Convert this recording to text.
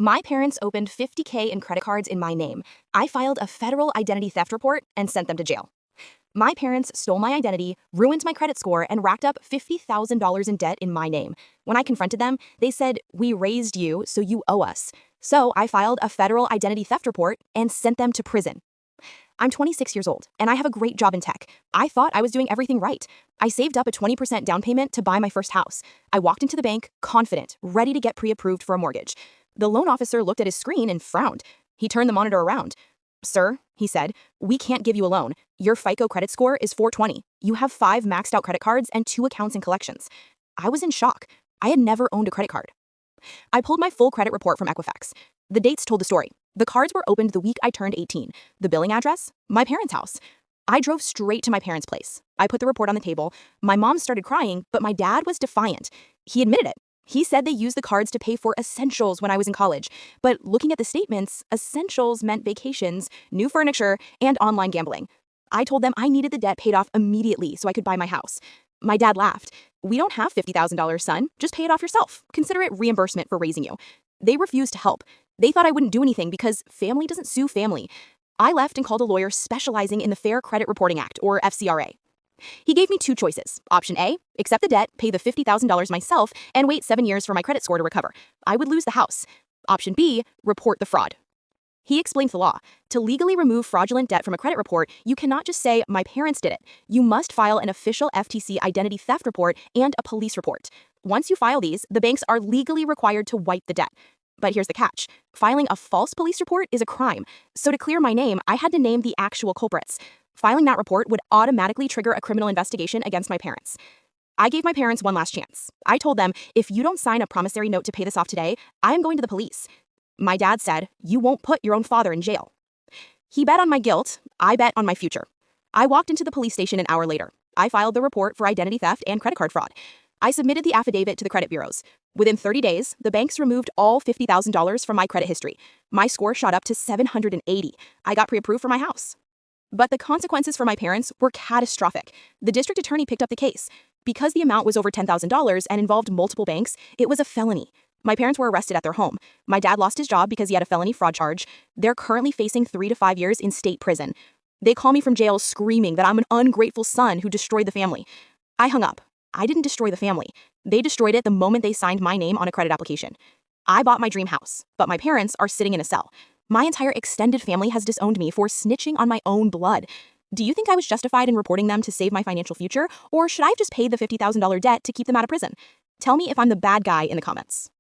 My parents opened 50K in credit cards in my name. I filed a federal identity theft report and sent them to jail. My parents stole my identity, ruined my credit score, and racked up $50,000 in debt in my name. When I confronted them, they said, "We raised you, so you owe us." So I filed a federal identity theft report and sent them to prison. I'm 26 years old, and I have a great job in tech. I thought I was doing everything right. I saved up a 20% down payment to buy my first house. I walked into the bank, confident, ready to get pre-approved for a mortgage. The loan officer looked at his screen and frowned. He turned the monitor around. "Sir," he said, "we can't give you a loan. Your FICO credit score is 420. You have 5 maxed out credit cards and 2 accounts in collections." I was in shock. I had never owned a credit card. I pulled my full credit report from Equifax. The dates told the story. The cards were opened the week I turned 18. The billing address? My parents' house. I drove straight to my parents' place. I put the report on the table. My mom started crying, but my dad was defiant. He admitted it. He said they used the cards to pay for essentials when I was in college. But looking at the statements, essentials meant vacations, new furniture, and online gambling. I told them I needed the debt paid off immediately so I could buy my house. My dad laughed. "We don't have $50,000, son. Just pay it off yourself. Consider it reimbursement for raising you." They refused to help. They thought I wouldn't do anything because family doesn't sue family. I left and called a lawyer specializing in the Fair Credit Reporting Act, or FCRA. He gave me 2 choices. Option A, accept the debt, pay the $50,000 myself, and wait 7 years for my credit score to recover. I would lose the house. Option B, report the fraud. He explained the law. To legally remove fraudulent debt from a credit report, you cannot just say, "My parents did it." You must file an official FTC identity theft report and a police report. Once you file these, the banks are legally required to wipe the debt. But here's the catch. Filing a false police report is a crime. So to clear my name, I had to name the actual culprits. Filing that report would automatically trigger a criminal investigation against my parents. I gave my parents one last chance. I told them, "If you don't sign a promissory note to pay this off today, I am going to the police." My dad said, "You won't put your own father in jail." He bet on my guilt. I bet on my future. I walked into the police station an hour later. I filed the report for identity theft and credit card fraud. I submitted the affidavit to the credit bureaus. Within 30 days, the banks removed all $50,000 from my credit history. My score shot up to 780. I got pre-approved for my house. But the consequences for my parents were catastrophic. The district attorney picked up the case. Because the amount was over $10,000 and involved multiple banks, it was a felony. My parents were arrested at their home. My dad lost his job because he had a felony fraud charge. They're currently facing 3 to 5 years in state prison. They call me from jail screaming that I'm an ungrateful son who destroyed the family. I hung up. I didn't destroy the family. They destroyed it the moment they signed my name on a credit application. I bought my dream house, but my parents are sitting in a cell. My entire extended family has disowned me for snitching on my own blood. Do you think I was justified in reporting them to save my financial future, or should I have just paid the $50,000 debt to keep them out of prison? Tell me if I'm the bad guy in the comments.